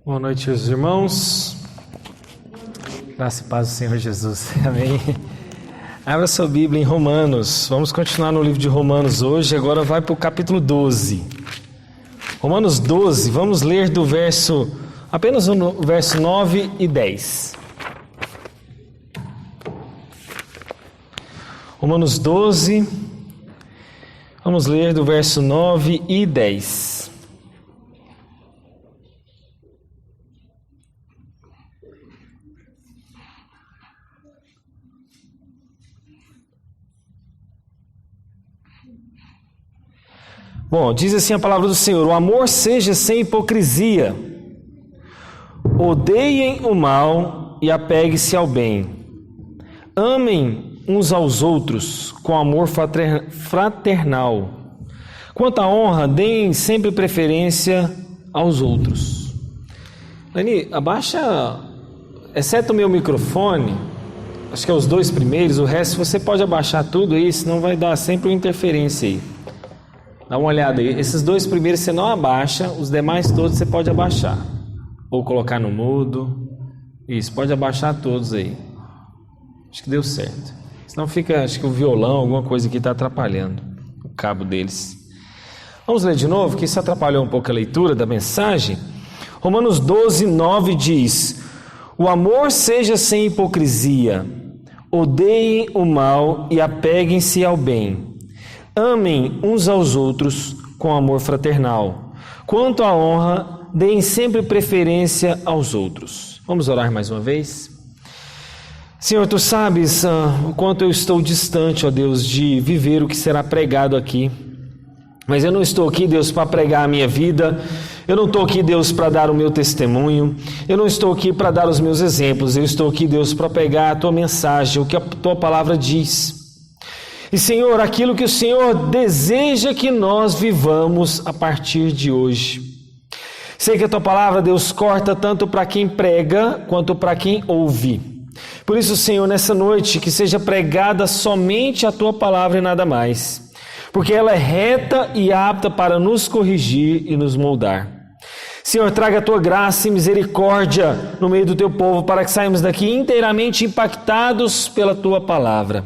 Boa noite, meus irmãos. Graça e paz do Senhor Jesus. Amém. Abra sua Bíblia em Romanos. Vamos continuar no livro de Romanos hoje. Agora vai para o capítulo 12. Romanos 12, vamos ler do apenas o verso 9 e 10. Romanos 12, vamos ler do verso 9 e 10. Bom, diz assim a palavra do Senhor: o amor seja sem hipocrisia, odeiem o mal e apegue-se ao bem, amem uns aos outros com amor fraternal, quanto à honra, deem sempre preferência aos outros. Leni, abaixa, exceto o meu microfone, acho que é os dois primeiros, o resto você pode abaixar tudo aí, senão vai dar sempre uma interferência aí. Dá uma olhada aí, esses dois primeiros você não abaixa, os demais todos você pode abaixar. Ou colocar no mudo. Isso, pode abaixar todos aí. Acho que deu certo. Senão fica, acho que o violão, alguma coisa aqui está atrapalhando o cabo deles. Vamos ler de novo, que isso atrapalhou um pouco a leitura da mensagem. Romanos 12, 9 diz: o amor seja sem hipocrisia, odeiem o mal e apeguem-se ao bem. Amem uns aos outros com amor fraternal. Quanto à honra, deem sempre preferência aos outros. Vamos orar mais uma vez? Senhor, Tu sabes o quanto eu estou distante, ó Deus, de viver o que será pregado aqui. Mas eu não estou aqui, Deus, para pregar a minha vida. Eu não estou aqui, Deus, para dar o meu testemunho. Eu não estou aqui para dar os meus exemplos. Eu estou aqui, Deus, para pegar a Tua mensagem, o que a Tua palavra diz. E, Senhor, aquilo que o Senhor deseja que nós vivamos a partir de hoje. Sei que a Tua palavra, Deus, corta tanto para quem prega quanto para quem ouve. Por isso, Senhor, nessa noite, que seja pregada somente a Tua palavra e nada mais. Porque ela é reta e apta para nos corrigir e nos moldar. Senhor, traga a Tua graça e misericórdia no meio do Teu povo, para que saímos daqui inteiramente impactados pela Tua palavra.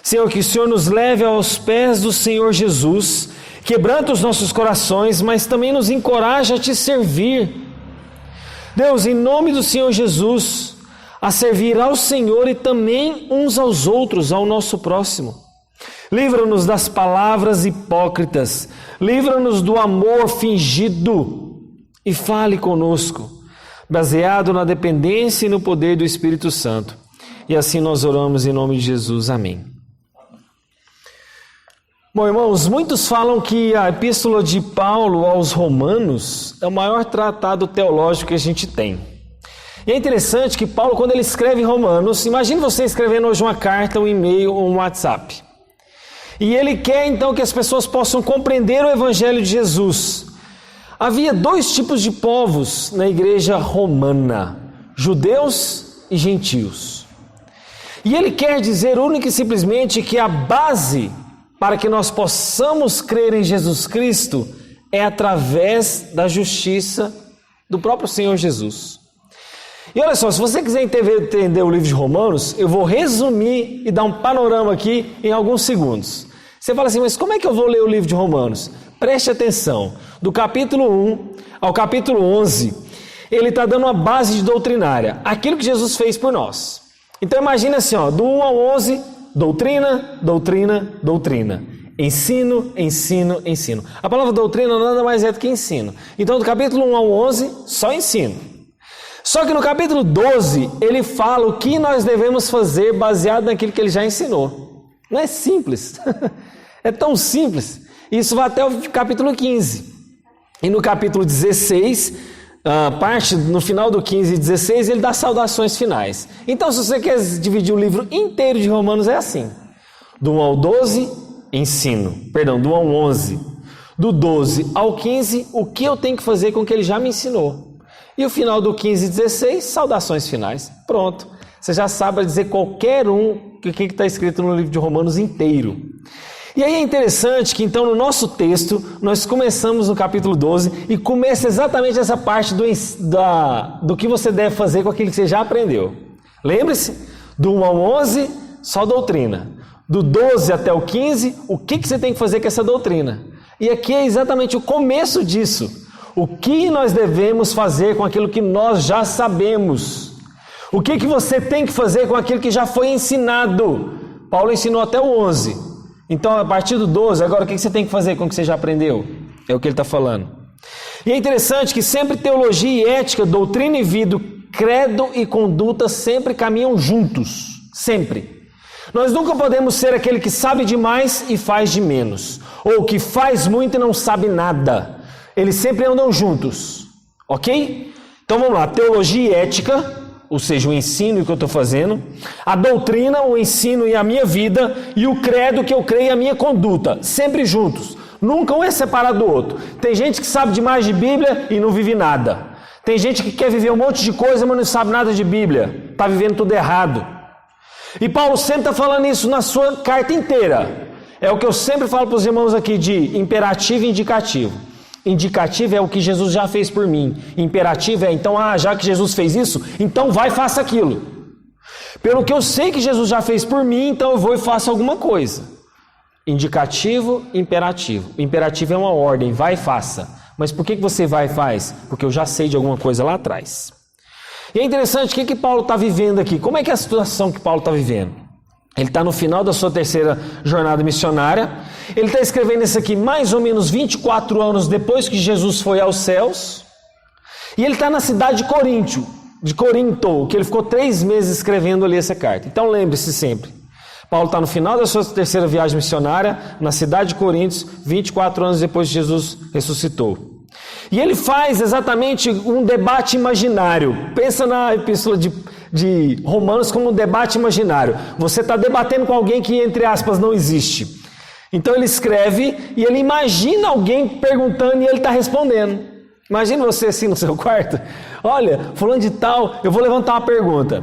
Senhor, que o Senhor nos leve aos pés do Senhor Jesus, quebranta os nossos corações, mas também nos encoraja a Te servir. Deus, em nome do Senhor Jesus, a servir ao Senhor e também uns aos outros, ao nosso próximo. Livra-nos das palavras hipócritas, livra-nos do amor fingido e fale conosco, baseado na dependência e no poder do Espírito Santo. E assim nós oramos em nome de Jesus. Amém. Bom, irmãos, muitos falam que a epístola de Paulo aos Romanos é o maior tratado teológico que a gente tem. E é interessante que Paulo, quando ele escreve Romanos, imagine você escrevendo hoje uma carta, um e-mail ou um WhatsApp. E ele quer então que as pessoas possam compreender o Evangelho de Jesus. Havia dois tipos de povos na igreja romana: judeus e gentios. E ele quer dizer única e simplesmente que a base para que nós possamos crer em Jesus Cristo é através da justiça do próprio Senhor Jesus. E olha só, se você quiser entender o livro de Romanos, eu vou resumir e dar um panorama aqui em alguns segundos. Você fala assim, mas como é que eu vou ler o livro de Romanos? Preste atenção, do capítulo 1 ao capítulo 11, ele está dando uma base doutrinária, aquilo que Jesus fez por nós. Então imagina assim, do 1 ao 11, doutrina, doutrina, doutrina. Ensino, ensino, ensino. A palavra doutrina nada mais é do que ensino. Então do capítulo 1 ao 11, só ensino. Só que no capítulo 12, ele fala o que nós devemos fazer baseado naquilo que ele já ensinou. Não é simples. É tão simples. Isso vai até o capítulo 15. E no capítulo 16, no final do 15 e 16, ele dá saudações finais. Então, se você quer dividir o livro inteiro de Romanos, é assim. Do 1 ao 12, ensino. Perdão, do 1 ao 11. Do 12 ao 15, o que eu tenho que fazer com o que ele já me ensinou. E o final do 15 e 16, saudações finais. Pronto. Você já sabe dizer qualquer um o que está escrito no livro de Romanos inteiro. E aí é interessante que então no nosso texto, nós começamos no capítulo 12 e começa exatamente essa parte do que você deve fazer com aquilo que você já aprendeu. Lembre-se, do 1 ao 11, só doutrina. Do 12 até o 15, o que você tem que fazer com essa doutrina? E aqui é exatamente o começo disso. O que nós devemos fazer com aquilo que nós já sabemos? O que você tem que fazer com aquilo que já foi ensinado? Paulo ensinou até o 11. Então, a partir do 12, agora o que você tem que fazer com o que você já aprendeu? É o que ele está falando. E é interessante que sempre teologia e ética, doutrina e vida, credo e conduta sempre caminham juntos. Sempre. Nós nunca podemos ser aquele que sabe demais e faz de menos. Ou que faz muito e não sabe nada. Eles sempre andam juntos. Ok? Então vamos lá. Teologia e ética, ou seja, o ensino que eu estou fazendo, a doutrina, o ensino e a minha vida, e o credo que eu creio e a minha conduta, sempre juntos, nunca um é separado do outro. Tem gente que sabe demais de Bíblia e não vive nada. Tem gente que quer viver um monte de coisa, mas não sabe nada de Bíblia, está vivendo tudo errado. E Paulo sempre está falando isso na sua carta inteira. É o que eu sempre falo para os irmãos aqui de imperativo e indicativo. Indicativo é o que Jesus já fez por mim. Imperativo é, então, já que Jesus fez isso, então vai e faça aquilo. Pelo que eu sei que Jesus já fez por mim, então eu vou e faço alguma coisa. Indicativo, imperativo. Imperativo é uma ordem, vai e faça. Mas por que você vai e faz? Porque eu já sei de alguma coisa lá atrás. E é interessante, o que Paulo está vivendo aqui? Como é que é a situação que Paulo está vivendo? Ele está no final da sua terceira jornada missionária. Ele está escrevendo isso aqui mais ou menos 24 anos depois que Jesus foi aos céus. E ele está na cidade de Corinto, que ele ficou 3 meses escrevendo ali essa carta. Então lembre-se sempre. Paulo está no final da sua terceira viagem missionária, na cidade de Corinto, 24 anos depois que Jesus ressuscitou. E ele faz exatamente um debate imaginário. Pensa na epístola de Romanos como um debate imaginário. Você está debatendo com alguém que, entre aspas, não existe. Então ele escreve e ele imagina alguém perguntando e ele está respondendo. Imagina você assim no seu quarto. Olha, fulano de tal, eu vou levantar uma pergunta.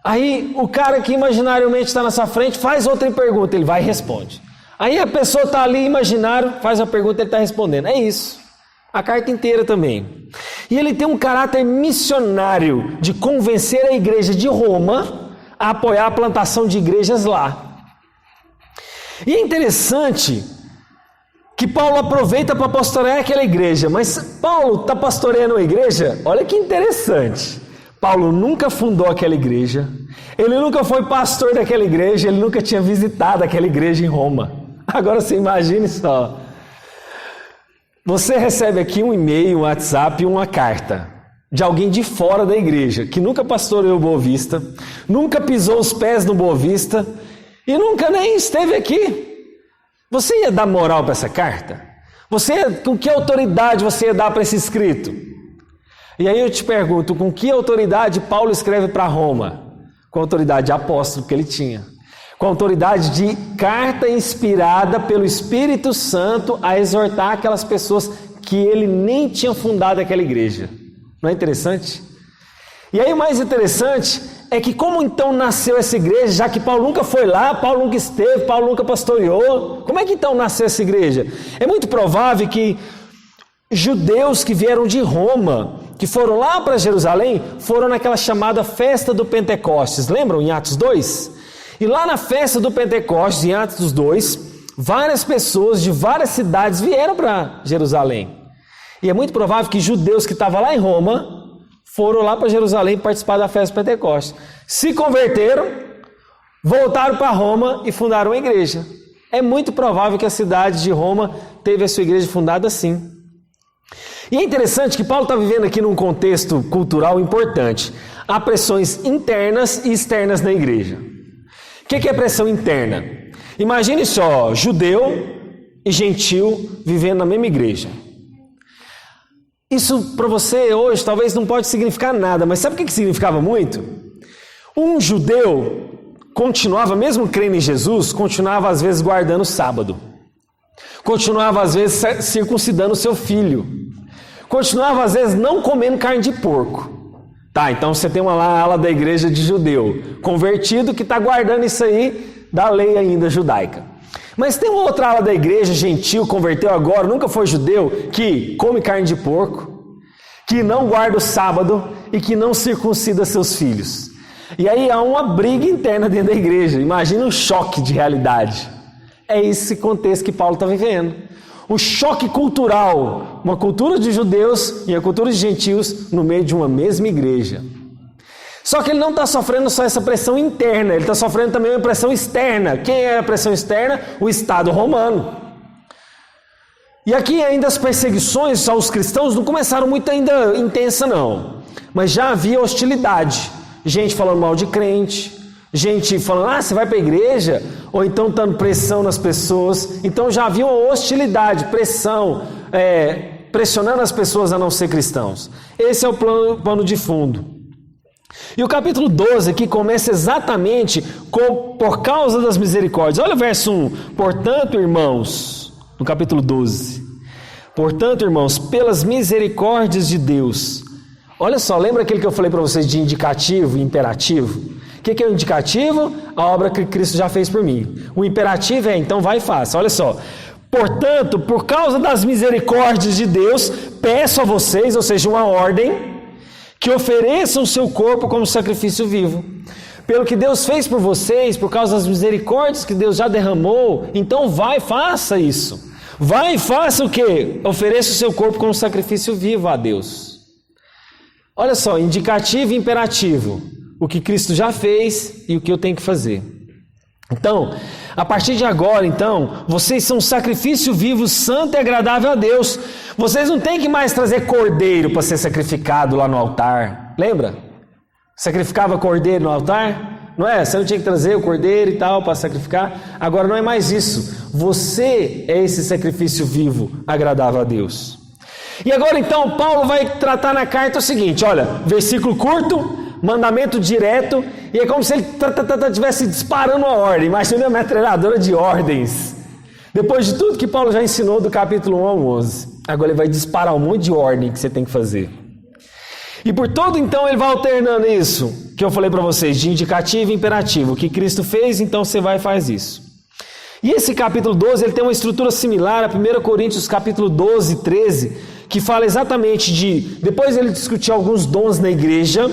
Aí o cara que imaginariamente está na sua frente faz outra pergunta, ele vai e responde. Aí a pessoa está ali imaginário, faz a pergunta e ele está respondendo. É isso. A carta inteira também. E ele tem um caráter missionário de convencer a igreja de Roma a apoiar a plantação de igrejas lá. E é interessante que Paulo aproveita para pastorear aquela igreja, mas Paulo está pastoreando a igreja? Olha que interessante. Paulo nunca fundou aquela igreja, ele nunca foi pastor daquela igreja, ele nunca tinha visitado aquela igreja em Roma. Agora você imagine só. Você recebe aqui um e-mail, um WhatsApp, uma carta de alguém de fora da igreja, que nunca pastoreou Boa Vista, nunca pisou os pés no Boa Vista e nunca nem esteve aqui. Você ia dar moral para essa carta? Com que autoridade você ia dar para esse escrito? E aí eu te pergunto, com que autoridade Paulo escreve para Roma? Com a autoridade de apóstolo que ele tinha. Com a autoridade de carta inspirada pelo Espírito Santo a exortar aquelas pessoas que ele nem tinha fundado aquela igreja. Não é interessante? E aí o mais interessante é que como então nasceu essa igreja, já que Paulo nunca foi lá, Paulo nunca esteve, Paulo nunca pastoreou, como é que então nasceu essa igreja? É muito provável que judeus que vieram de Roma, que foram lá para Jerusalém, foram naquela chamada festa do Pentecostes, lembram em Atos 2? E lá na festa do Pentecostes, em Atos 2, várias pessoas de várias cidades vieram para Jerusalém. E é muito provável que judeus que estavam lá em Roma foram lá para Jerusalém participar da festa do Pentecostes. Se converteram, voltaram para Roma e fundaram uma igreja. É muito provável que a cidade de Roma teve a sua igreja fundada assim. E é interessante que Paulo está vivendo aqui num contexto cultural importante. Há pressões internas e externas na igreja. O que é pressão interna? Imagine só, judeu e gentil vivendo na mesma igreja. Isso para você hoje talvez não pode significar nada, mas sabe o que significava muito? Um judeu continuava, mesmo crendo em Jesus, continuava às vezes guardando o sábado. Continuava às vezes circuncidando o seu filho. Continuava às vezes não comendo carne de porco. Tá, então você tem uma ala da igreja de judeu, convertido, que está guardando isso aí da lei ainda judaica. Mas tem uma outra ala da igreja, gentil, converteu agora, nunca foi judeu, que come carne de porco, que não guarda o sábado e que não circuncida seus filhos. E aí há uma briga interna dentro da igreja. Imagina um choque de realidade. É esse contexto que Paulo está vivendo. O choque cultural, uma cultura de judeus e a cultura de gentios no meio de uma mesma igreja. Só que ele não está sofrendo só essa pressão interna, ele está sofrendo também uma pressão externa. Quem é a pressão externa? O Estado romano. E aqui ainda as perseguições aos cristãos não começaram muito ainda intensa não, mas já havia hostilidade. Gente falando mal de crente, gente falando, você vai para a igreja? Ou então dando pressão nas pessoas. Então já havia uma hostilidade, pressão, pressionando as pessoas a não ser cristãos. Esse é o plano de fundo. E o capítulo 12 aqui começa exatamente por causa das misericórdias. Olha o verso 1. Portanto, irmãos, no capítulo 12. Portanto, irmãos, pelas misericórdias de Deus. Olha só, lembra aquele que eu falei para vocês de indicativo e imperativo? O que é o indicativo? A obra que Cristo já fez por mim. O imperativo é, então vai e faça. Olha só. Portanto, por causa das misericórdias de Deus, peço a vocês, ou seja, uma ordem, que ofereçam o seu corpo como sacrifício vivo. Pelo que Deus fez por vocês, por causa das misericórdias que Deus já derramou, então vai e faça isso. Vai e faça o quê? Ofereça o seu corpo como sacrifício vivo a Deus. Olha só, indicativo e imperativo. O que Cristo já fez e o que eu tenho que fazer. Então, a partir de agora, então, vocês são um sacrifício vivo, santo e agradável a Deus. Vocês não têm que mais trazer cordeiro para ser sacrificado lá no altar. Lembra? Sacrificava cordeiro no altar? Não é? Você não tinha que trazer o cordeiro e tal para sacrificar. Agora não é mais isso. Você é esse sacrifício vivo, agradável a Deus. E agora então Paulo vai tratar na carta o seguinte, olha, versículo curto, mandamento direto, e é como se ele estivesse disparando a ordem. Imagina uma metralhadora de ordens. Depois de tudo que Paulo já ensinou do capítulo 1 ao 11, agora ele vai disparar um monte de ordem que você tem que fazer. E por todo então ele vai alternando isso, que eu falei para vocês, de indicativo e imperativo. O que Cristo fez, então você vai e faz isso. E esse capítulo 12, ele tem uma estrutura similar a 1 Coríntios capítulo 12 e 13, que fala exatamente depois ele discutir alguns dons na igreja,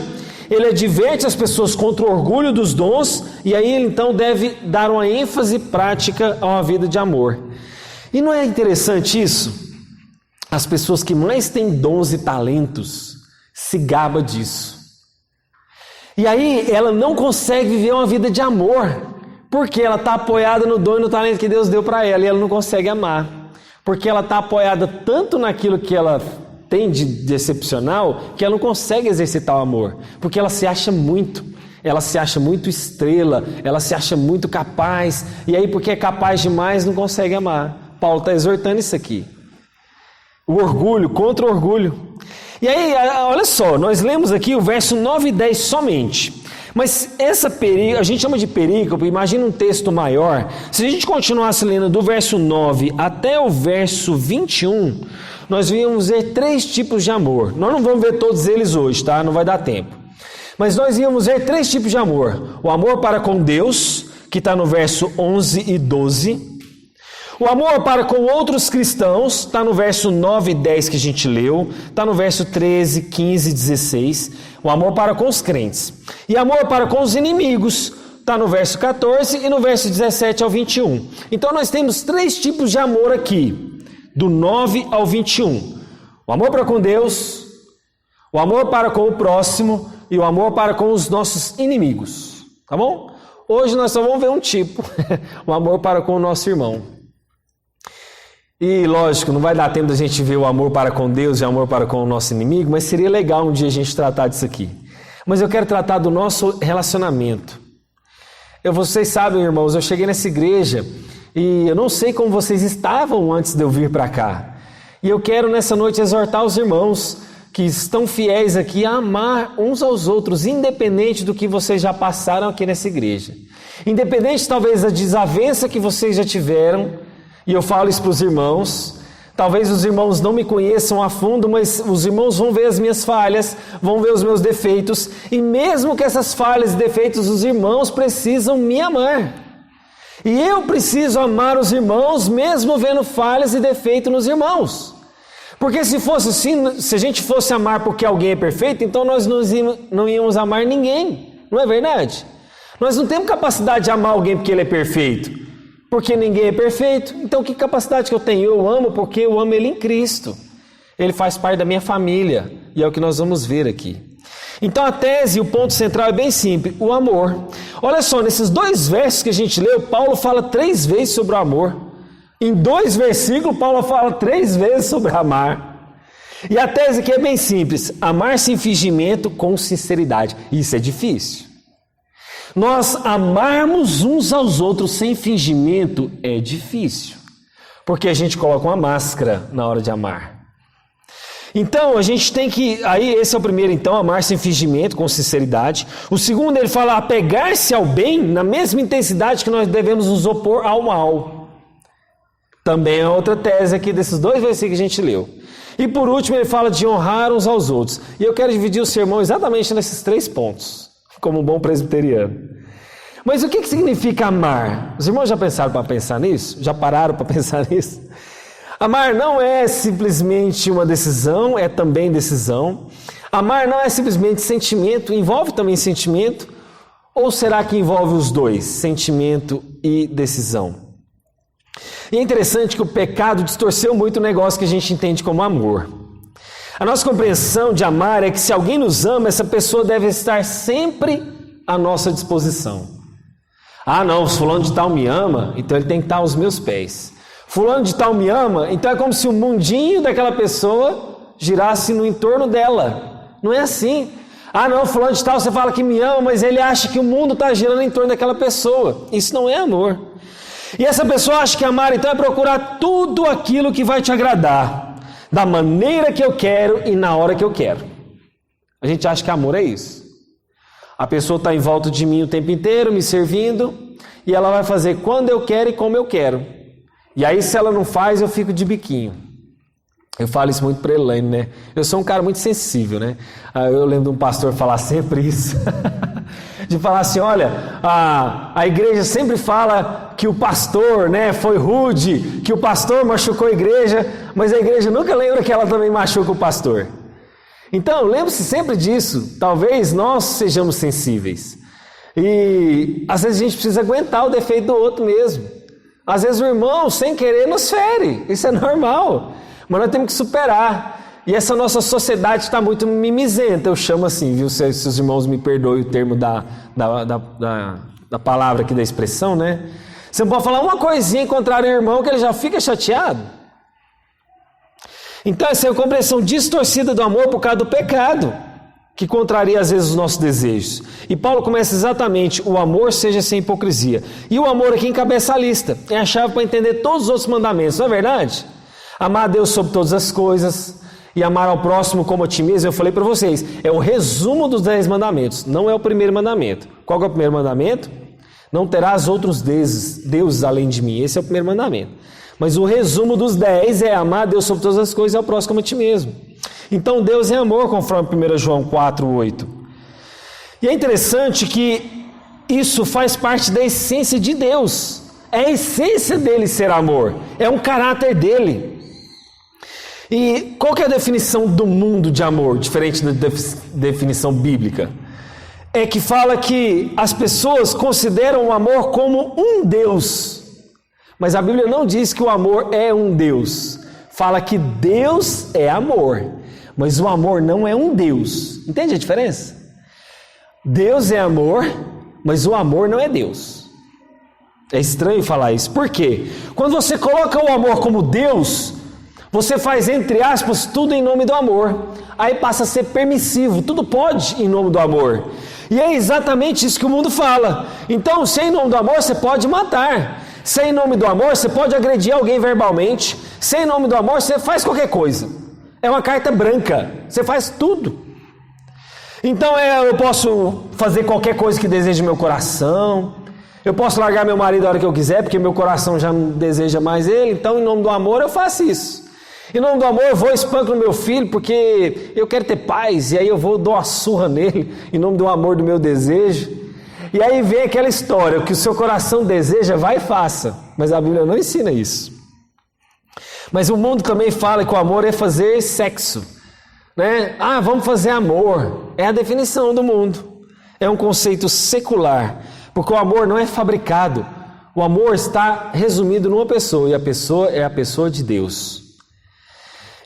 ele adverte as pessoas contra o orgulho dos dons, e aí ele então deve dar uma ênfase prática a uma vida de amor. E não é interessante isso? As pessoas que mais têm dons e talentos se gabam disso. E aí ela não consegue viver uma vida de amor, porque ela está apoiada no dom e no talento que Deus deu para ela, e ela não consegue amar. Porque ela está apoiada tanto naquilo que ela tem de excepcional, que ela não consegue exercitar o amor. Porque ela se acha muito estrela, ela se acha muito capaz, e aí porque é capaz demais não consegue amar. Paulo está exortando isso aqui. O orgulho, contra o orgulho. E aí, olha só, nós lemos aqui o verso 9 e 10 somente. Mas a gente chama de perícope, imagina um texto maior. Se a gente continuasse lendo do verso 9 até o verso 21, nós íamos ver 3 tipos de amor. Nós não vamos ver todos eles hoje, tá? Não vai dar tempo. Mas nós íamos ver 3 tipos de amor. O amor para com Deus, que está no verso 11 e 12. O amor para com outros cristãos, está no verso 9 e 10 que a gente leu, está no verso 13, 15 e 16, o amor para com os crentes. E amor para com os inimigos, está no verso 14 e no verso 17 ao 21. Então nós temos 3 tipos de amor aqui, do 9 ao 21. O amor para com Deus, o amor para com o próximo e o amor para com os nossos inimigos. Tá bom? Hoje nós só vamos ver um tipo, o amor para com o nosso irmão. E lógico, não vai dar tempo da gente ver o amor para com Deus e o amor para com o nosso inimigo, mas seria legal um dia a gente tratar disso aqui. Mas eu quero tratar do nosso relacionamento. Vocês sabem, irmãos, eu cheguei nessa igreja e eu não sei como vocês estavam antes de eu vir para cá. E eu quero nessa noite exortar os irmãos que estão fiéis aqui a amar uns aos outros, independente do que vocês já passaram aqui nessa igreja. Independente talvez da desavença que vocês já tiveram. E eu falo isso para os irmãos, talvez os irmãos não me conheçam a fundo, mas os irmãos vão ver as minhas falhas, vão ver os meus defeitos, e mesmo que essas falhas e defeitos, os irmãos precisam me amar. E eu preciso amar os irmãos, mesmo vendo falhas e defeitos nos irmãos. Porque se fosse assim, se a gente fosse amar porque alguém é perfeito, então nós não íamos amar ninguém. Não é verdade? Nós não temos capacidade de amar alguém porque ele é perfeito. Porque ninguém é perfeito. Então que capacidade que eu tenho? Eu amo porque eu amo ele em Cristo. Ele faz parte da minha família. E é o que nós vamos ver aqui. Então a tese, o ponto central é bem simples, o amor. Olha só, nesses 2 versos que a gente leu, Paulo fala 3 vezes sobre o amor. Em 2 versículos, Paulo fala 3 vezes sobre amar. E a tese aqui é bem simples, amar sem fingimento com sinceridade. Isso é difícil. Nós amarmos uns aos outros sem fingimento é difícil. Porque a gente coloca uma máscara na hora de amar. Então, a gente tem que... Aí, esse é o primeiro, então, amar sem fingimento, com sinceridade. O segundo, ele fala apegar-se ao bem na mesma intensidade que nós devemos nos opor ao mal. Também é outra tese aqui desses 2 versículos que a gente leu. E por último, ele fala de honrar uns aos outros. E eu quero dividir o sermão exatamente nesses 3 pontos, como um bom presbiteriano. Mas o que significa amar? Os irmãos já pensaram para pensar nisso? Já pararam para pensar nisso? Amar não é simplesmente uma decisão, é também decisão. Amar não é simplesmente sentimento, envolve também sentimento? Ou será que envolve os dois, sentimento e decisão? E é interessante que o pecado distorceu muito o negócio que a gente entende como amor. A nossa compreensão de amar é que se alguém nos ama, essa pessoa deve estar sempre à nossa disposição. Ah não, se fulano de tal me ama, então ele tem que estar aos meus pés. Fulano de tal me ama, então é como se o mundinho daquela pessoa girasse no entorno dela. Não é assim. Ah não, fulano de tal, você fala que me ama, mas ele acha que o mundo está girando em torno daquela pessoa. Isso não é amor. E essa pessoa acha que amar então é procurar tudo aquilo que vai te agradar, da maneira que eu quero e na hora que eu quero. A gente acha que amor é isso. A pessoa está em volta de mim o tempo inteiro, me servindo, e ela vai fazer quando eu quero e como eu quero. E aí, se ela não faz, eu fico de biquinho. Eu falo isso muito para a Elaine, né? Eu sou um cara muito sensível, né? Eu lembro de um pastor falar sempre isso. De falar assim, olha, a igreja sempre fala que o pastor, né, foi rude, que o pastor machucou a igreja, mas a igreja nunca lembra que ela também machuca o pastor. Então, lembre-se sempre disso. Talvez nós sejamos sensíveis. E às vezes a gente precisa aguentar o defeito do outro mesmo. Às vezes o irmão, sem querer, nos fere. Isso é normal. Mas nós temos que superar. E essa nossa sociedade está muito mimizenta. Eu chamo assim, viu? Se os irmãos me perdoem o termo da palavra aqui, da expressão, né? Você não pode falar uma coisinha contra o irmão que ele já fica chateado. Então essa é a compreensão distorcida do amor por causa do pecado, que contraria às vezes os nossos desejos. E Paulo começa exatamente, o amor seja sem hipocrisia. E o amor aqui encabeça a lista, é a chave para entender todos os outros mandamentos, não é verdade? Amar a Deus sobre todas as coisas e amar ao próximo como a ti mesmo, eu falei para vocês, é o resumo dos 10 mandamentos, não é o primeiro mandamento. Qual que é o primeiro mandamento? Não terás outros deuses além de mim, esse é o primeiro mandamento. Mas o resumo dos 10 é amar a Deus sobre todas as coisas e ao próximo como a ti mesmo. Então Deus é amor, conforme 1 João 4:8. E é interessante que isso faz parte da essência de Deus. É a essência dele ser amor. É um caráter dele. E qual que é a definição do mundo de amor, diferente da definição bíblica? É que fala que as pessoas consideram o amor como um Deus. Mas a Bíblia não diz que o amor é um Deus. Fala que Deus é amor. Mas o amor não é um Deus. Entende a diferença? Deus é amor, mas o amor não é Deus. É estranho falar isso. Por quê? Quando você coloca o amor como Deus, você faz, entre aspas, tudo em nome do amor. Aí passa a ser permissivo. Tudo pode em nome do amor. E é exatamente isso que o mundo fala. Então, se é em nome do amor, você pode matar. Se é em nome do amor, você pode agredir alguém verbalmente. Se é em nome do amor, você faz qualquer coisa. É uma carta branca. Você faz tudo. Então eu posso fazer qualquer coisa que deseje meu coração. Eu posso largar meu marido a hora que eu quiser, porque meu coração já não deseja mais ele. Então, em nome do amor, eu faço isso. Em nome do amor, eu vou e espanco no meu filho, porque eu quero ter paz. E aí eu vou dar uma surra nele, em nome do amor do meu desejo. E aí vem aquela história, o que o seu coração deseja, vai e faça. Mas a Bíblia não ensina isso. Mas o mundo também fala que o amor é fazer sexo, né? Vamos fazer amor. É a definição do mundo. É um conceito secular, porque o amor não é fabricado. O amor está resumido numa pessoa, e a pessoa é a pessoa de Deus.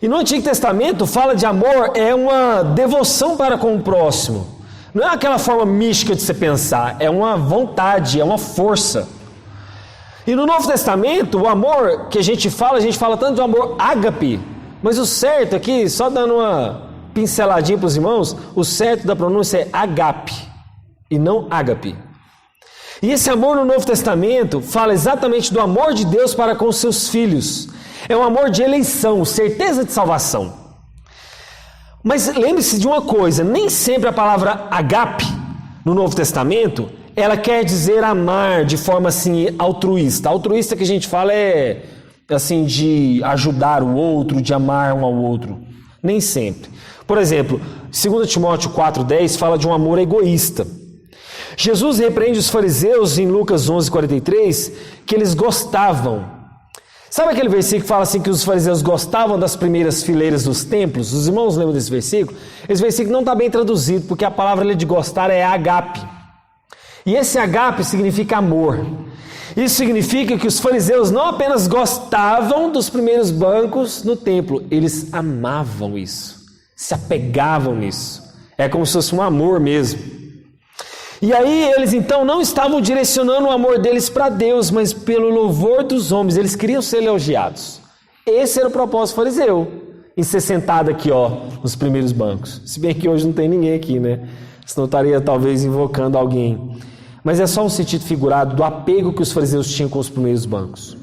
E no Antigo Testamento fala de amor, é uma devoção para com o próximo. Não é aquela forma mística de se pensar, é uma vontade, é uma força. E no Novo Testamento, o amor que a gente fala tanto do amor ágape, mas o certo aqui, só dando uma pinceladinha para os irmãos, o certo da pronúncia é agape, e não ágape. E esse amor no Novo Testamento fala exatamente do amor de Deus para com os seus filhos. É um amor de eleição, certeza de salvação. Mas lembre-se de uma coisa, nem sempre a palavra agape no Novo Testamento, ela quer dizer amar de forma assim altruísta. Altruísta que a gente fala é assim de ajudar o outro, de amar um ao outro. Nem sempre. Por exemplo, 2 Timóteo 4,10 fala de um amor egoísta. Jesus repreende os fariseus em Lucas 11,43 que eles gostavam. Sabe aquele versículo que fala assim que os fariseus gostavam das primeiras fileiras dos templos? Os irmãos lembram desse versículo? Esse versículo não está bem traduzido, porque a palavra de gostar é agape. E esse agape significa amor. Isso significa que os fariseus não apenas gostavam dos primeiros bancos no templo, eles amavam isso, se apegavam nisso. É como se fosse um amor mesmo. E aí eles então não estavam direcionando o amor deles para Deus, mas pelo louvor dos homens. Eles queriam ser elogiados. Esse era o propósito fariseu, em ser sentado aqui nos primeiros bancos. Se bem que hoje não tem ninguém aqui, né? Senão eu estaria talvez invocando alguém. Mas é só um sentido figurado do apego que os fariseus tinham com os primeiros bancos.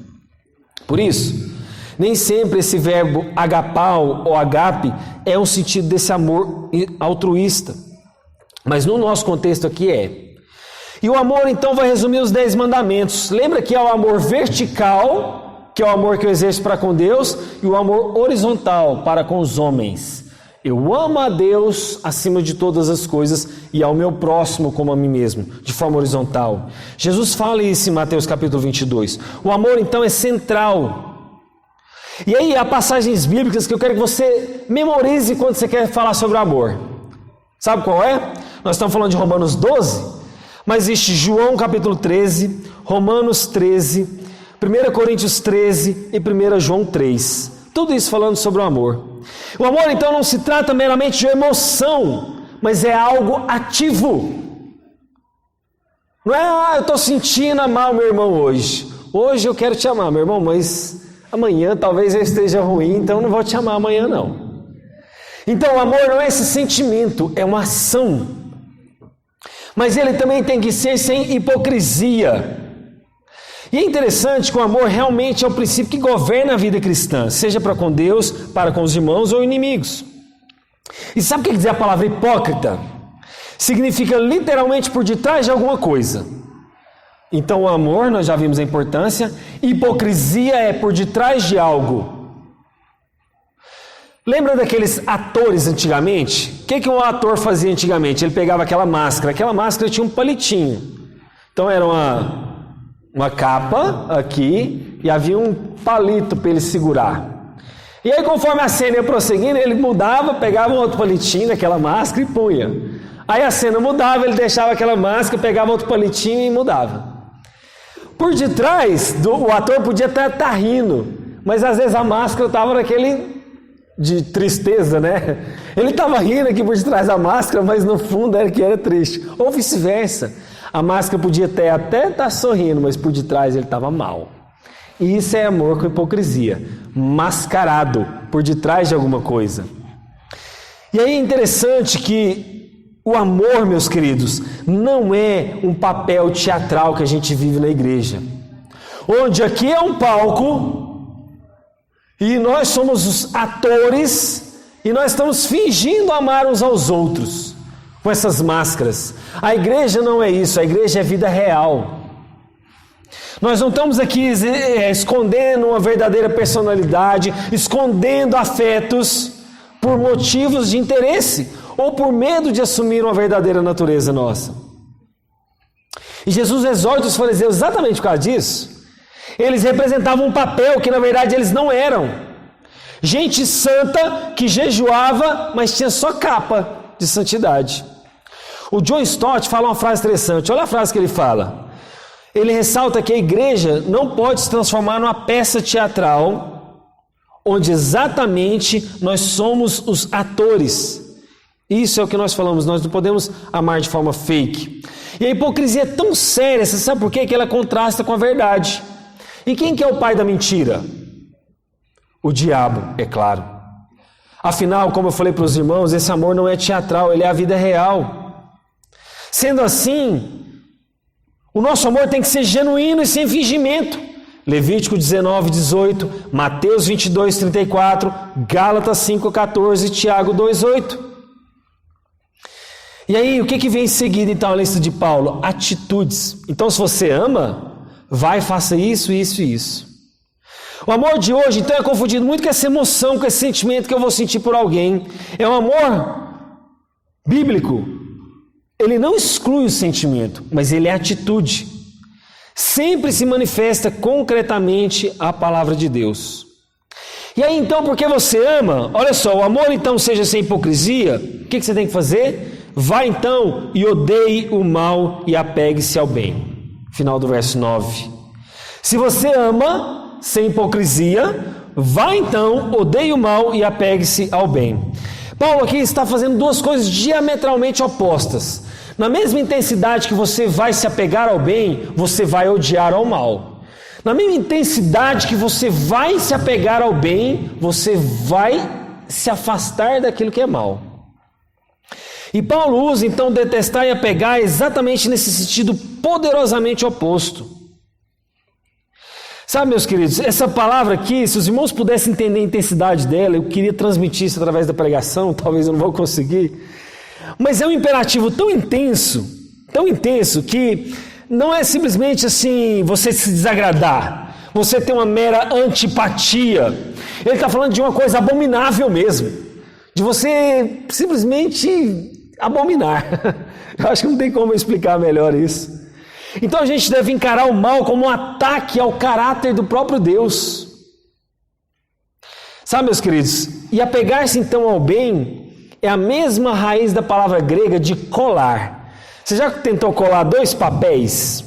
Por isso, nem sempre esse verbo agapau ou agape é um sentido desse amor altruísta. Mas no nosso contexto aqui é. E o amor então vai resumir os 10 mandamentos. Lembra que há o amor vertical, que é o amor que eu exerço para com Deus, e o amor horizontal para com os homens. Eu amo a Deus acima de todas as coisas e ao meu próximo como a mim mesmo, de forma horizontal. Jesus fala isso em Mateus capítulo 22. O amor então é central. E aí há passagens bíblicas que eu quero que você memorize quando você quer falar sobre o amor. Sabe qual é? Nós estamos falando de Romanos 12, mas existe João capítulo 13, Romanos 13, 1 Coríntios 13 e 1 João 3. Tudo isso falando sobre o amor. O amor então não se trata meramente de emoção, mas é algo ativo. Não é, eu estou sentindo amar o meu irmão hoje. Hoje eu quero te amar, meu irmão, mas amanhã talvez eu esteja ruim, então não vou te amar amanhã não. Então o amor não é esse sentimento, é uma ação. Mas ele também tem que ser sem hipocrisia. E é interessante que o amor realmente é o princípio que governa a vida cristã, seja para com Deus, para com os irmãos ou inimigos. E sabe o que quer dizer a palavra hipócrita? Significa literalmente por detrás de alguma coisa. Então o amor, nós já vimos a importância, hipocrisia é por detrás de algo. Lembra daqueles atores antigamente? O que um ator fazia antigamente? Ele pegava aquela máscara tinha um palitinho. Então era uma capa aqui e havia um palito para ele segurar. E aí conforme a cena ia prosseguindo, ele mudava, pegava um outro palitinho daquela máscara e punha. Aí a cena mudava, ele deixava aquela máscara, pegava outro palitinho e mudava. Por detrás, o ator podia até estar rindo, mas às vezes a máscara estava naquele de tristeza, né? Ele estava rindo aqui por detrás da máscara, mas no fundo era que era triste. Ou vice-versa. A máscara podia até estar sorrindo, mas por detrás ele estava mal. E isso é amor com hipocrisia. Mascarado por detrás de alguma coisa. E aí é interessante que o amor, meus queridos, não é um papel teatral que a gente vive na igreja. Onde aqui é um palco e nós somos os atores e nós estamos fingindo amar uns aos outros com essas máscaras. A igreja não é isso, a igreja é vida real. Nós não estamos aqui escondendo uma verdadeira personalidade, escondendo afetos por motivos de interesse ou por medo de assumir uma verdadeira natureza nossa. E Jesus exorta os fariseus exatamente por causa disso. Eles representavam um papel que na verdade eles não eram. Gente santa que jejuava, mas tinha só capa de santidade. O John Stott fala uma frase interessante. Olha a frase que ele fala. Ele ressalta que a igreja não pode se transformar numa peça teatral onde exatamente nós somos os atores. Isso é o que nós falamos, nós não podemos amar de forma fake. E a hipocrisia é tão séria, você sabe por quê? Que ela contrasta com a verdade. E quem que é o pai da mentira? O diabo, é claro. Afinal, como eu falei para os irmãos, esse amor não é teatral, ele é a vida real. Sendo assim, o nosso amor tem que ser genuíno e sem fingimento. Levítico 19, 18, Mateus 22, 34, Gálatas 5, 14, Tiago 2, 8. E aí, o que vem em seguida, então, a lista de Paulo? Atitudes. Então, se você ama, vai, faça isso, isso e isso. O amor de hoje, então, é confundido muito com essa emoção, com esse sentimento que eu vou sentir por alguém. É um amor bíblico. Ele não exclui o sentimento, mas ele é atitude. Sempre se manifesta concretamente a palavra de Deus. E aí, então, porque você ama, olha só, o amor, então, seja sem hipocrisia, o que você tem que fazer? Vá, então, e odeie o mal e apegue-se ao bem. Final do verso 9. Se você ama, sem hipocrisia, vá, então, odeie o mal e apegue-se ao bem. Paulo aqui está fazendo duas coisas diametralmente opostas. Na mesma intensidade que você vai se apegar ao bem, você vai odiar ao mal. Na mesma intensidade que você vai se apegar ao bem, você vai se afastar daquilo que é mal. E Paulo usa então detestar e apegar exatamente nesse sentido poderosamente oposto. Sabe, meus queridos, essa palavra aqui, se os irmãos pudessem entender a intensidade dela, eu queria transmitir isso através da pregação, talvez eu não vou conseguir. Mas é um imperativo tão intenso que não é simplesmente assim, você se desagradar, você ter uma mera antipatia. Ele está falando de uma coisa abominável mesmo, de você simplesmente abominar. Eu acho que não tem como eu explicar melhor isso. Então a gente deve encarar o mal como um ataque ao caráter do próprio Deus. Sabe, meus queridos, e apegar-se então ao bem é a mesma raiz da palavra grega de colar. Você já tentou colar dois papéis?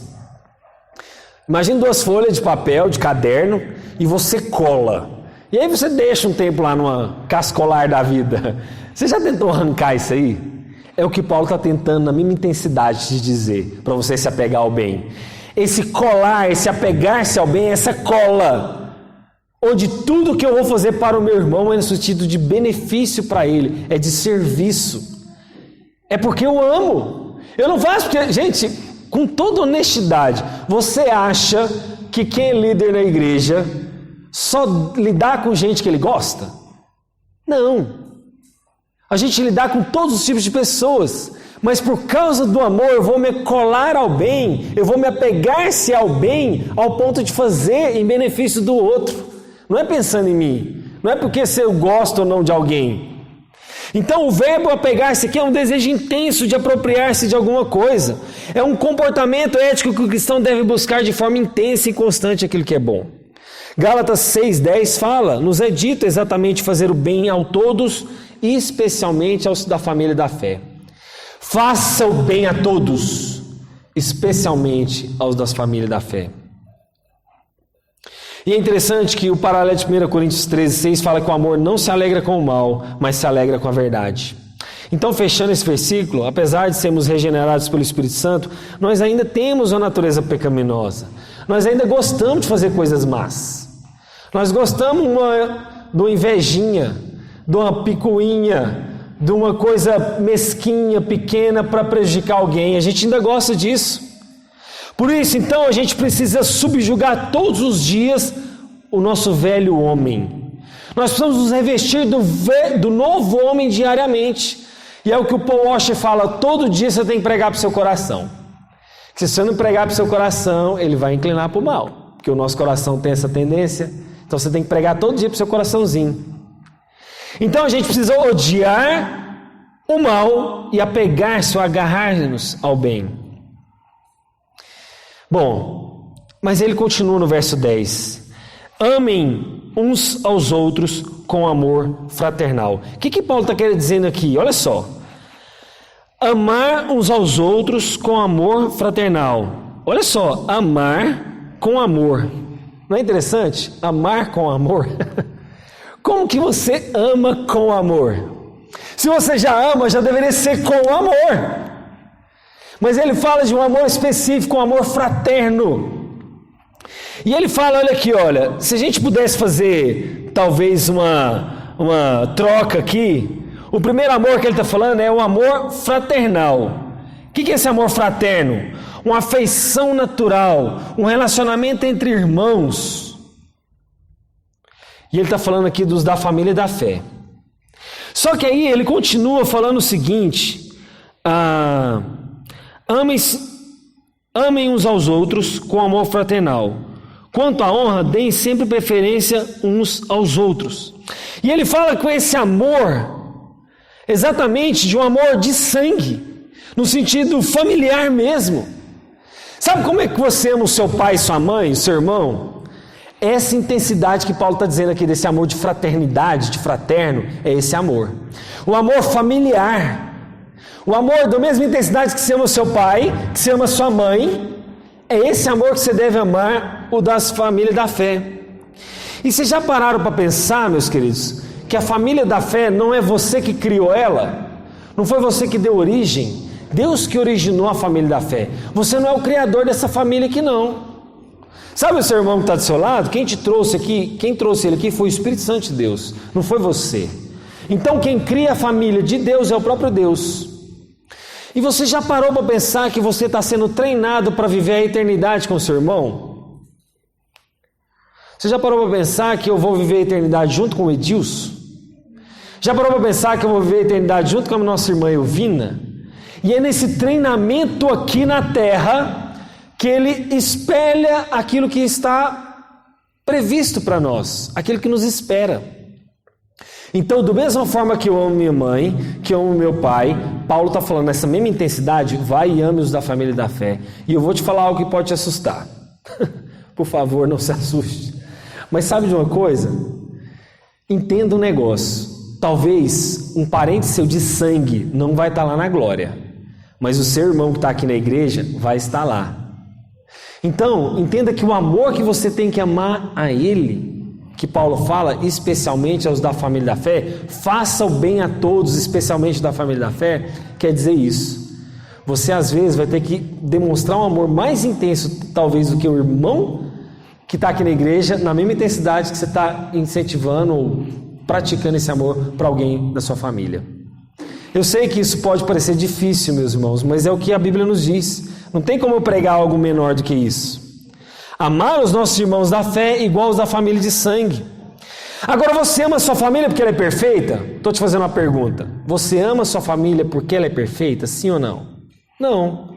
Imagine duas folhas de papel, de caderno, e você cola. E aí você deixa um tempo lá numa cascolar da vida. Você já tentou arrancar isso aí? É o que Paulo está tentando na mesma intensidade de dizer, para você se apegar ao bem. Esse colar, esse apegar-se ao bem, essa cola, onde tudo que eu vou fazer para o meu irmão é no sentido de benefício para ele, é de serviço. É porque eu amo. Eu não faço porque, gente, com toda honestidade, você acha que quem é líder na igreja só lidar com gente que ele gosta? Não. A gente lidar com todos os tipos de pessoas, mas por causa do amor eu vou me colar ao bem, eu vou me apegar-se ao bem ao ponto de fazer em benefício do outro. Não é pensando em mim, não é porque se eu gosto ou não de alguém. Então o verbo apegar-se aqui é um desejo intenso de apropriar-se de alguma coisa. É um comportamento ético que o cristão deve buscar de forma intensa e constante aquilo que é bom. Gálatas 6,10 fala, nos é dito exatamente fazer o bem a todos, e especialmente aos da família da fé. Faça o bem a todos, especialmente aos das famílias da fé. E é interessante que o paralelo de 1 Coríntios 13,6 fala que o amor não se alegra com o mal, mas se alegra com a verdade. Então, fechando esse versículo, apesar de sermos regenerados pelo Espírito Santo, nós ainda temos uma natureza pecaminosa. Nós ainda gostamos de fazer coisas más. Nós gostamos de uma invejinha, de uma picuinha, de uma coisa mesquinha, pequena para prejudicar alguém. A gente ainda gosta disso. Por isso, então, a gente precisa subjugar todos os dias o nosso velho homem. Nós precisamos nos revestir do novo homem diariamente. E é o que o Paul Washer fala, todo dia você tem que pregar para o seu coração. Se você não pregar para o seu coração, ele vai inclinar para o mal. Porque o nosso coração tem essa tendência. Então você tem que pregar todo dia para o seu coraçãozinho. Então a gente precisa odiar o mal e apegar-se ou agarrar-nos ao bem. Bom, mas ele continua no verso 10. Amem uns aos outros com amor fraternal. O que Paulo está querendo dizer aqui? Olha só. Amar uns aos outros com amor fraternal. Olha só, amar com amor. Não é interessante? Amar com amor. Como que você ama com amor? Se você já ama, já deveria ser com amor. Mas ele fala de um amor específico, um amor fraterno. E ele fala, olha aqui, olha, se a gente pudesse fazer talvez uma troca aqui, o primeiro amor que ele está falando é o amor fraternal. O que é esse amor fraterno? Uma afeição natural, um relacionamento entre irmãos. E ele está falando aqui dos da família da fé. Só que aí ele continua falando o seguinte: amem uns aos outros com amor fraternal. Quanto à honra, deem sempre preferência uns aos outros. E ele fala com esse amor, exatamente de um amor de sangue, no sentido familiar mesmo. Sabe como é que você ama o seu pai, sua mãe, seu irmão? Essa intensidade que Paulo está dizendo aqui, desse amor de fraternidade, de fraterno, é esse amor. O amor familiar. O amor da mesma intensidade que você ama o seu pai, que você ama a sua mãe, é esse amor que você deve amar, o das famílias da fé. E vocês já pararam para pensar, meus queridos, que a família da fé não é você que criou ela? Não foi você que deu origem? Deus que originou a família da fé. Você não é o criador dessa família aqui não. Sabe o seu irmão que está do seu lado? Quem trouxe ele aqui foi o Espírito Santo de Deus, não foi você. Então quem cria a família de Deus é o próprio Deus. E você já parou para pensar que você está sendo treinado para viver a eternidade com o seu irmão? Você já parou para pensar que eu vou viver a eternidade junto com o Edilson? Já parou para pensar que eu vou viver a eternidade junto com a nossa irmã Elvina? E é nesse treinamento aqui na terra que ele espelha aquilo que está previsto para nós, aquilo que nos espera. Então, da mesma forma que eu amo minha mãe, que eu amo meu pai, Paulo está falando nessa mesma intensidade, vai e ame os da família da fé. E eu vou te falar algo que pode te assustar. Por favor, não se assuste. Mas sabe de uma coisa? Entenda um negócio. Talvez um parente seu de sangue não vai estar lá na glória, mas o seu irmão que está aqui na igreja vai estar lá. Então, entenda que o amor que você tem que amar a ele, que Paulo fala, especialmente aos da família da fé, faça o bem a todos, especialmente da família da fé, quer dizer isso. Você às vezes vai ter que demonstrar um amor mais intenso, talvez, do que o irmão que está aqui na igreja, na mesma intensidade que você está incentivando ou praticando esse amor para alguém da sua família. Eu sei que isso pode parecer difícil, meus irmãos, mas é o que a Bíblia nos diz. Não tem como eu pregar algo menor do que isso. Amar os nossos irmãos da fé igual os da família de sangue. Agora, você ama a sua família porque ela é perfeita? Estou te fazendo uma pergunta. Você ama a sua família porque ela é perfeita? Sim ou não? Não.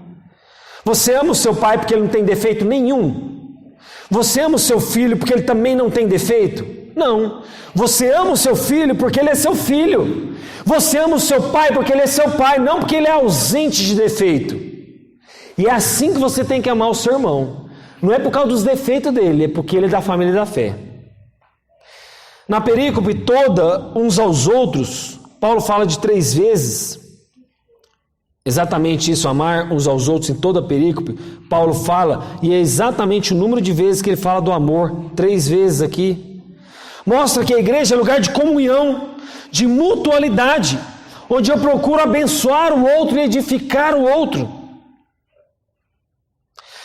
Você ama o seu pai porque ele não tem defeito nenhum? Você ama o seu filho porque ele também não tem defeito? Não. Você ama o seu filho porque ele é seu filho. Você ama o seu pai porque ele é seu pai, não porque ele é ausente de defeito. E é assim que você tem que amar o seu irmão. Não é por causa dos defeitos dele, é porque ele é da família da fé. Na perícope toda, uns aos outros, Paulo fala de 3 vezes. Exatamente isso, amar uns aos outros em toda a perícope. Paulo fala, e é exatamente o número de vezes que ele fala do amor, 3 vezes aqui. Mostra que a igreja é lugar de comunhão, de mutualidade, onde eu procuro abençoar o outro e edificar o outro.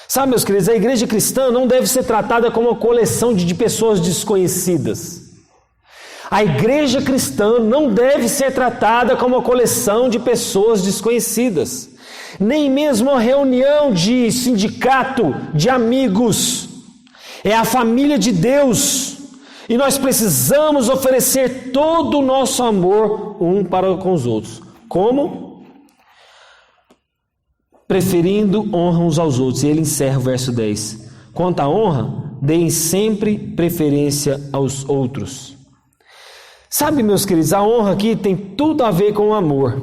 Sabe, meus queridos, a igreja cristã não deve ser tratada como uma coleção de pessoas desconhecidas. A igreja cristã não deve ser tratada como uma coleção de pessoas desconhecidas. Nem mesmo uma reunião de sindicato de amigos. É a família de Deus. E nós precisamos oferecer todo o nosso amor um para com os outros. Como? Preferindo honra uns aos outros. E ele encerra o verso 10. Quanto à honra, deem sempre preferência aos outros. Sabe, meus queridos, a honra aqui tem tudo a ver com o amor.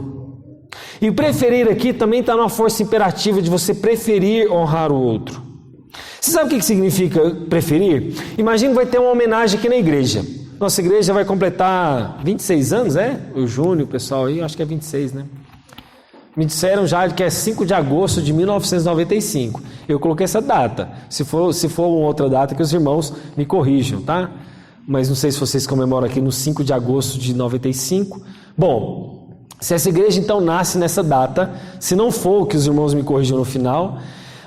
E preferir aqui também está numa força imperativa de você preferir honrar o outro. Você sabe o que significa preferir? Imagina que vai ter uma homenagem aqui na igreja. Nossa igreja vai completar 26 anos, O Júnior, o pessoal aí, acho que é 26, né? Me disseram já que é 5 de agosto de 1995. Eu coloquei essa data. Se for uma outra data, que os irmãos me corrijam, tá? Mas não sei se vocês comemoram aqui no 5 de agosto de 95. Bom, se essa igreja então nasce nessa data, se não for, que os irmãos me corrijam no final,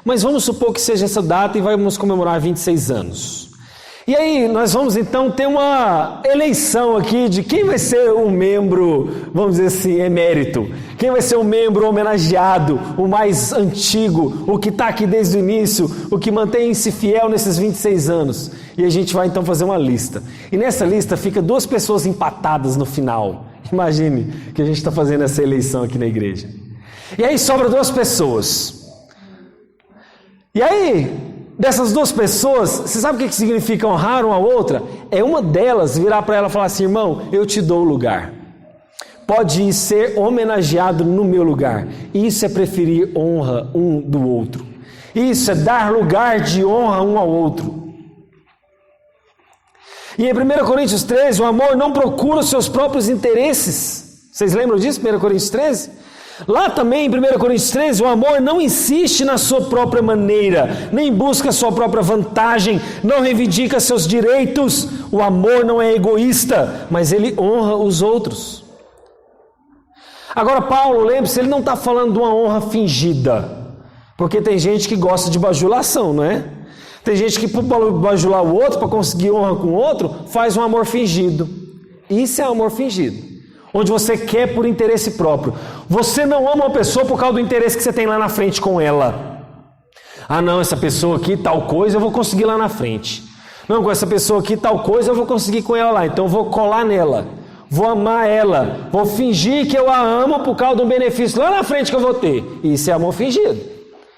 mas vamos supor que seja essa data e vamos comemorar 26 anos. E aí, nós vamos então ter uma eleição aqui de quem vai ser o membro, vamos dizer assim, emérito. Quem vai ser o membro homenageado, o mais antigo, o que está aqui desde o início, o que mantém-se fiel nesses 26 anos. E a gente vai então fazer uma lista. E nessa lista fica 2 pessoas empatadas no final. Imagine que a gente está fazendo essa eleição aqui na igreja. E aí sobra 2 pessoas. E aí, dessas 2 pessoas, você sabe o que significa honrar uma a outra? É uma delas virar para ela e falar assim: irmão, eu te dou o lugar. Pode ser homenageado no meu lugar. Isso é preferir honra um do outro. Isso é dar lugar de honra um ao outro. E em 1 Coríntios 13, o amor não procura os seus próprios interesses. Vocês lembram disso, 1 Coríntios 13? Lá também, em 1 Coríntios 13, o amor não insiste na sua própria maneira, nem busca a sua própria vantagem, não reivindica seus direitos. O amor não é egoísta, mas ele honra os outros. Agora, Paulo, lembre-se, ele não está falando de uma honra fingida, porque tem gente que gosta de bajulação, não é? Tem gente que, para bajular o outro, para conseguir honra com o outro, faz um amor fingido. Isso é amor fingido, onde você quer por interesse próprio. Você não ama uma pessoa por causa do interesse que você tem lá na frente com ela. Ah não, essa pessoa aqui, tal coisa, eu vou conseguir lá na frente. Não, com essa pessoa aqui, tal coisa, eu vou conseguir com ela lá. Então eu vou colar nela, vou amar ela, vou fingir que eu a amo por causa do benefício lá na frente que eu vou ter. Isso é amor fingido.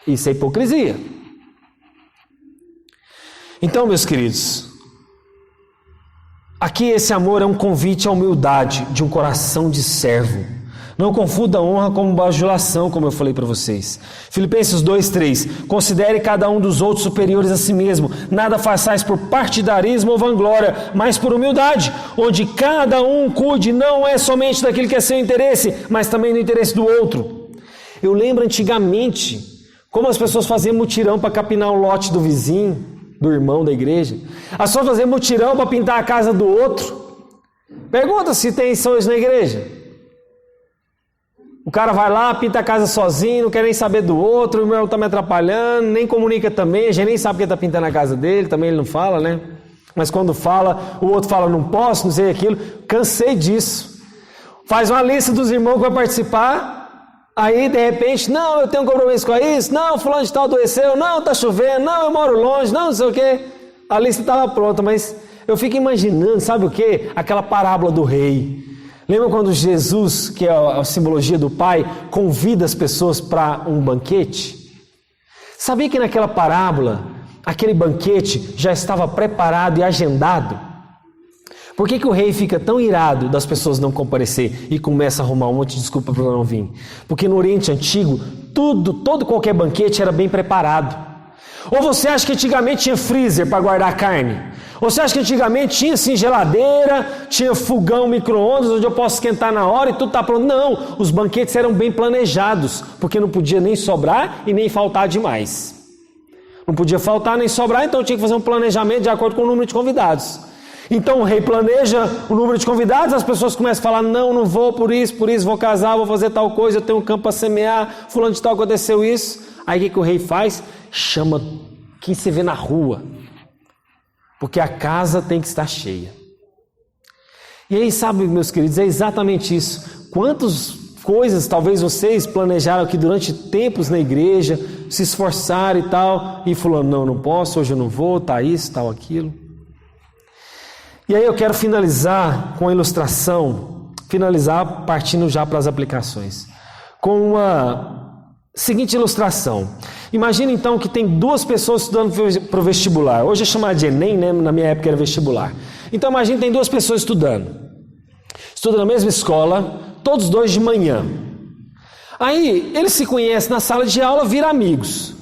Isso é hipocrisia. Então, meus queridos, aqui esse amor é um convite à humildade de um coração de servo. Não confunda a honra como bajulação, como eu falei para vocês. Filipenses 2:3. Considere cada um dos outros superiores a si mesmo. Nada façais por partidarismo ou vanglória, mas por humildade, onde cada um cuide não é somente daquilo que é seu interesse, mas também do interesse do outro. Eu lembro antigamente como as pessoas faziam mutirão para capinar o lote do vizinho, do irmão da igreja. As pessoas faziam mutirão para pintar a casa do outro. Pergunta se tem isso hoje na igreja. O cara vai lá, pinta a casa sozinho, não quer nem saber do outro, o irmão está me atrapalhando, nem comunica também, a gente nem sabe que ele está pintando a casa dele, também ele não fala, né? Mas quando fala, o outro fala, não posso, não sei aquilo. Cansei disso. Faz uma lista dos irmãos que vai participar. Aí, de repente, não, eu tenho um compromisso com isso, não, fulano de tal adoeceu, não, está chovendo, não, eu moro longe, não sei o quê. A lista estava pronta, mas eu fico imaginando, sabe o quê? Aquela parábola do rei. Lembra quando Jesus, que é a simbologia do Pai, convida as pessoas para um banquete? Sabia que naquela parábola, aquele banquete já estava preparado e agendado? Por que o rei fica tão irado das pessoas não comparecer e começa a arrumar um monte de desculpa para não vir? Porque no Oriente Antigo, qualquer banquete era bem preparado. Ou você acha que antigamente tinha freezer para guardar carne? Ou você acha que antigamente tinha assim, geladeira, tinha fogão, micro-ondas, onde eu posso esquentar na hora e tudo está pronto? Não, os banquetes eram bem planejados, porque não podia nem sobrar e nem faltar demais. Não podia faltar nem sobrar, então tinha que fazer um planejamento de acordo com o número de convidados. Então o rei planeja o número de convidados, as pessoas começam a falar, não vou por isso, vou casar, vou fazer tal coisa, eu tenho um campo para semear, fulano de tal aconteceu isso. Aí o que o rei faz? Chama quem se vê na rua, porque a casa tem que estar cheia. E aí, sabe, meus queridos, é exatamente isso. Quantas coisas talvez vocês planejaram aqui durante tempos na igreja, se esforçaram e tal, e fulano, não posso, hoje eu não vou, tá isso, tal aquilo. E aí eu quero finalizar com a ilustração, partindo já para as aplicações, com uma seguinte ilustração. Imagina então que tem 2 pessoas estudando para o vestibular. Hoje é chamado de Enem, né? Na minha época era vestibular. Então imagina que tem 2 pessoas estudando. Estudam na mesma escola, todos 2 de manhã. Aí eles se conhecem na sala de aula, viram amigos.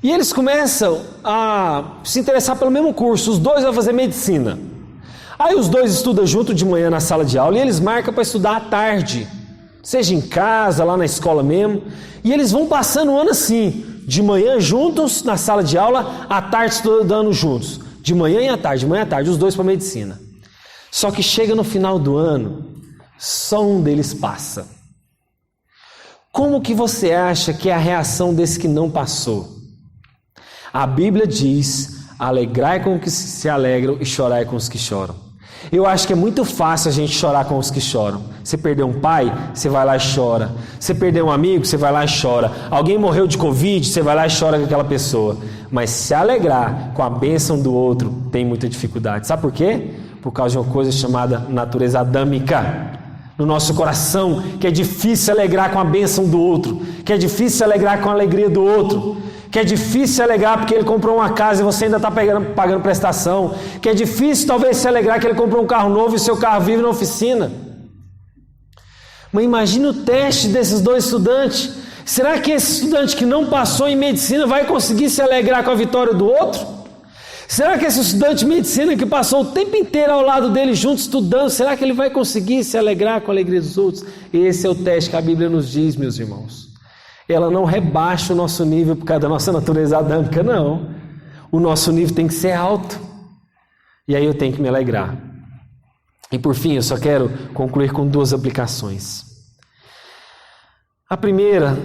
E eles começam a se interessar pelo mesmo curso, os dois vão fazer medicina. Aí os dois estudam junto de manhã na sala de aula e eles marcam para estudar à tarde, seja em casa, lá na escola mesmo. E eles vão passando o ano assim, de manhã juntos na sala de aula, à tarde estudando juntos. De manhã e à tarde, os dois para medicina. Só que chega no final do ano, só um deles passa. Como que você acha que é a reação desse que não passou? A Bíblia diz: alegrai com os que se alegram e chorai com os que choram. Eu acho que é muito fácil a gente chorar com os que choram. Você perdeu um pai, você vai lá e chora. Você perdeu um amigo, você vai lá e chora. Alguém morreu de Covid, você vai lá e chora com aquela pessoa. Mas se alegrar com a bênção do outro, tem muita dificuldade. Sabe por quê? Por causa de uma coisa chamada natureza adâmica no nosso coração, que é difícil alegrar com a bênção do outro, que é difícil alegrar com a alegria do outro, que é difícil se alegrar porque ele comprou uma casa e você ainda está pagando prestação, que é difícil talvez se alegrar que ele comprou um carro novo e seu carro vive na oficina. Mas imagine o teste desses dois estudantes. Será que esse estudante que não passou em medicina vai conseguir se alegrar com a vitória do outro? Será que esse estudante de medicina que passou o tempo inteiro ao lado dele junto estudando, será que ele vai conseguir se alegrar com a alegria dos outros? Esse é o teste que a Bíblia nos diz, meus irmãos. Ela não rebaixa o nosso nível por causa da nossa natureza adâmica, não. O nosso nível tem que ser alto. E aí eu tenho que me alegrar. E por fim, eu só quero concluir com duas aplicações. A primeira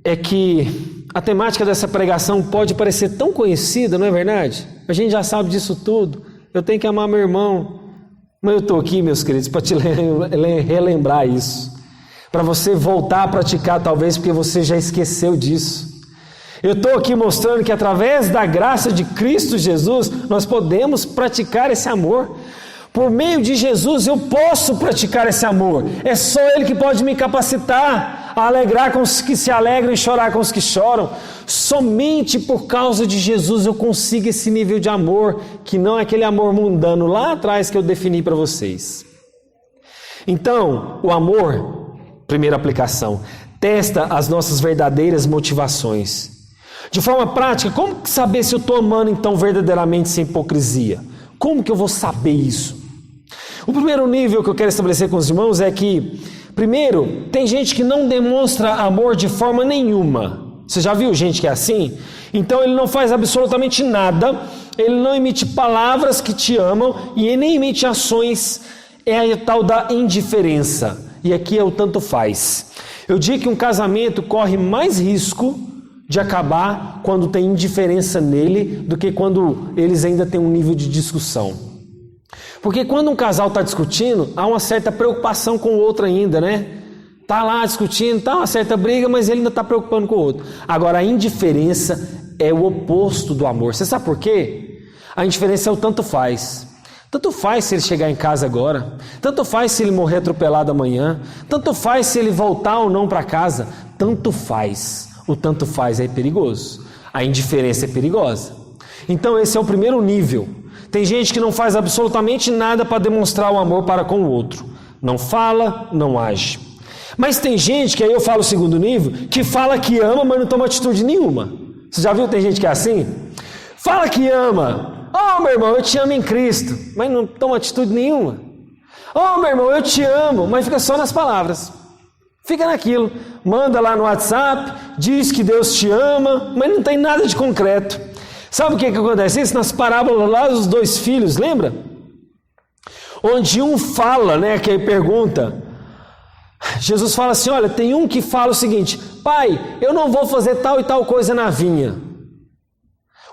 é que a temática dessa pregação pode parecer tão conhecida, não é verdade? A gente já sabe disso tudo. Eu tenho que amar meu irmão. Mas eu estou aqui, meus queridos, para te relembrar isso. Para você voltar a praticar, talvez, porque você já esqueceu disso. Eu estou aqui mostrando que através da graça de Cristo Jesus, nós podemos praticar esse amor. Por meio de Jesus eu posso praticar esse amor. É só Ele que pode me capacitar a alegrar com os que se alegram e chorar com os que choram. Somente por causa de Jesus eu consigo esse nível de amor, que não é aquele amor mundano lá atrás que eu defini para vocês. Então, o amor, primeira aplicação, testa as nossas verdadeiras motivações. De forma prática, como saber se eu estou amando então verdadeiramente sem hipocrisia? Como que eu vou saber isso? O primeiro nível que eu quero estabelecer com os irmãos é que, primeiro, tem gente que não demonstra amor de forma nenhuma. Você já viu gente que é assim? Então ele não faz absolutamente nada, ele não emite palavras que te amam e ele nem emite ações, é a tal da indiferença. E aqui é o tanto faz. Eu digo que um casamento corre mais risco de acabar quando tem indiferença nele do que quando eles ainda têm um nível de discussão. Porque quando um casal está discutindo, há uma certa preocupação com o outro ainda, né? Está lá discutindo, está uma certa briga, mas ele ainda está preocupando com o outro. Agora, a indiferença é o oposto do amor. Você sabe por quê? A indiferença é o tanto faz. Tanto faz se ele chegar em casa agora, tanto faz se ele morrer atropelado amanhã, tanto faz se ele voltar ou não para casa, tanto faz. O tanto faz é perigoso, a indiferença é perigosa. Então esse é o primeiro nível. Tem gente que não faz absolutamente nada para demonstrar o amor para com o outro. Não fala, não age. Mas tem gente, que aí eu falo o segundo nível, que fala que ama, mas não toma atitude nenhuma. Você já viu? Tem gente que é assim? Fala que ama. Oh, meu irmão, eu te amo em Cristo, mas não toma atitude nenhuma. Oh, meu irmão, eu te amo, mas fica só nas palavras. Fica naquilo. Manda lá no WhatsApp, diz que Deus te ama, mas não tem nada de concreto. Sabe o que acontece? Isso nas parábolas lá dos dois filhos, lembra? Onde um fala, né, que aí pergunta, Jesus fala assim, olha, tem um que fala o seguinte, pai, eu não vou fazer tal e tal coisa na vinha.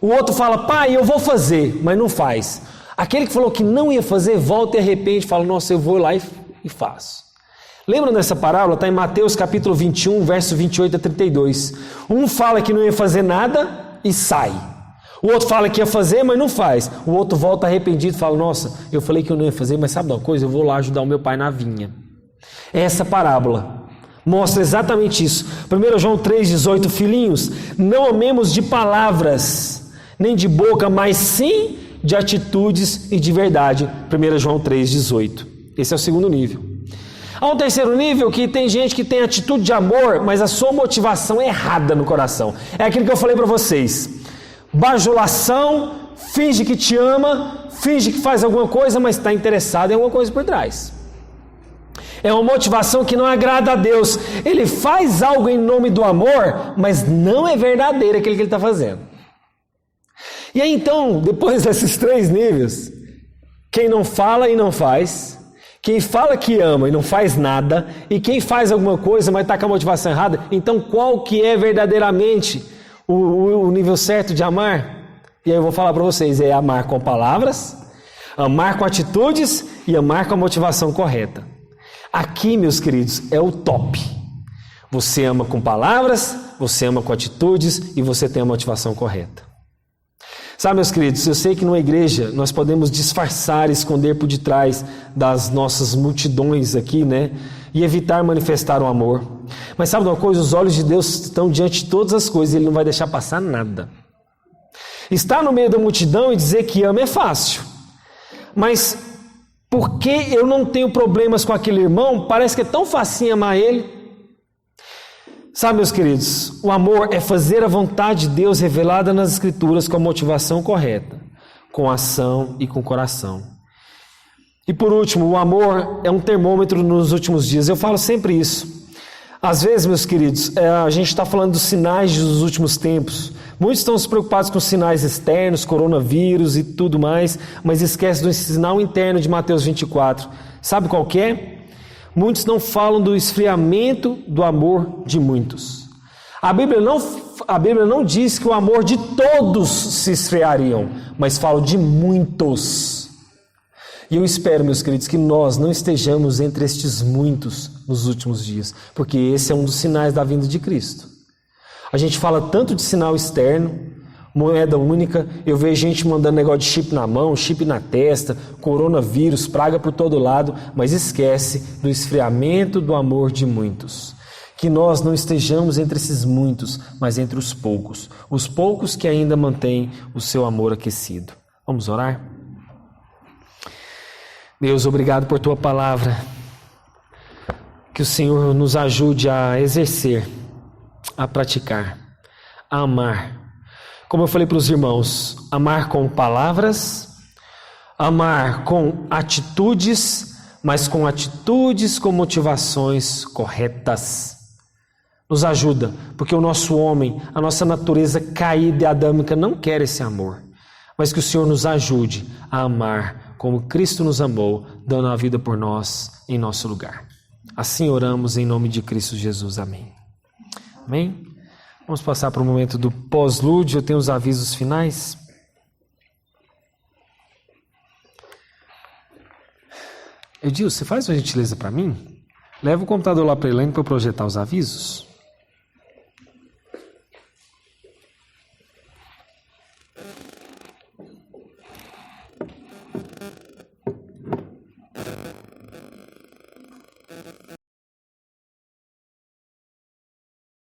O outro fala, pai, eu vou fazer, mas não faz. Aquele que falou que não ia fazer, volta e arrepende, fala, nossa, eu vou lá e faço. Lembra dessa parábola? Está em Mateus capítulo 21, verso 28 a 32. Um fala que não ia fazer nada e sai. O outro fala que ia fazer, mas não faz. O outro volta arrependido e fala, nossa, eu falei que eu não ia fazer, mas sabe de uma coisa? Eu vou lá ajudar o meu pai na vinha. Essa parábola mostra exatamente isso. 1 João 3,18, filhinhos, não amemos de palavras, nem de boca, mas sim de atitudes e de verdade. 1 João 3,18. Esse é o segundo nível. Há um terceiro nível que tem gente que tem atitude de amor, mas a sua motivação é errada no coração. É aquilo que eu falei para vocês. bajulação, finge que te ama, finge que faz alguma coisa, mas está interessado em alguma coisa por trás. É uma motivação que não agrada a Deus. Ele faz algo em nome do amor, mas não é verdadeiro aquilo que ele está fazendo. E aí então, depois desses 3 níveis, quem não fala e não faz, quem fala que ama e não faz nada, e quem faz alguma coisa, mas está com a motivação errada, então qual que é verdadeiramente o nível certo de amar? E aí eu vou falar para vocês, é amar com palavras, amar com atitudes e amar com a motivação correta. Aqui, meus queridos, é o top. Você ama com palavras, você ama com atitudes e você tem a motivação correta. Sabe, meus queridos, eu sei que numa igreja nós podemos disfarçar, esconder por detrás das nossas multidões aqui, né? E evitar manifestar o amor. Mas sabe uma coisa? Os olhos de Deus estão diante de todas as coisas e Ele não vai deixar passar nada. Estar no meio da multidão e dizer que ama é fácil. Mas porque eu não tenho problemas com aquele irmão, parece que é tão facinho amar ele. Sabe, meus queridos, o amor é fazer a vontade de Deus revelada nas Escrituras com a motivação correta, com ação e com coração. E por último, o amor é um termômetro nos últimos dias. Eu falo sempre isso. Às vezes, meus queridos, a gente está falando dos sinais dos últimos tempos. Muitos estão se preocupados com os sinais externos, coronavírus e tudo mais, mas esquece do sinal interno de Mateus 24. Sabe qual que é? Muitos não falam do esfriamento do amor de muitos. A Bíblia não diz que o amor de todos se esfriariam, mas fala de muitos. E eu espero, meus queridos, que nós não estejamos entre estes muitos nos últimos dias, porque esse é um dos sinais da vinda de Cristo. A gente fala tanto de sinal externo, moeda única, eu vejo gente mandando negócio de chip na mão, chip na testa, coronavírus, praga por todo lado, mas esquece do esfriamento do amor de muitos. Que nós não estejamos entre esses muitos, mas entre os poucos que ainda mantêm o seu amor aquecido. Vamos orar? Deus, obrigado por Tua palavra, que o Senhor nos ajude a exercer, a praticar, a amar. Como eu falei para os irmãos, amar com palavras, amar com atitudes, mas com atitudes com motivações corretas. Nos ajuda, porque o nosso homem, a nossa natureza caída e adâmica não quer esse amor, mas que o Senhor nos ajude a amar como Cristo nos amou, dando a vida por nós em nosso lugar. Assim oramos em nome de Cristo Jesus. Amém. Amém? Vamos passar para o momento do pós-lúdio. Eu tenho os avisos finais. Edil, você faz uma gentileza para mim? Leva o computador lá para a Elaine para eu projetar os avisos.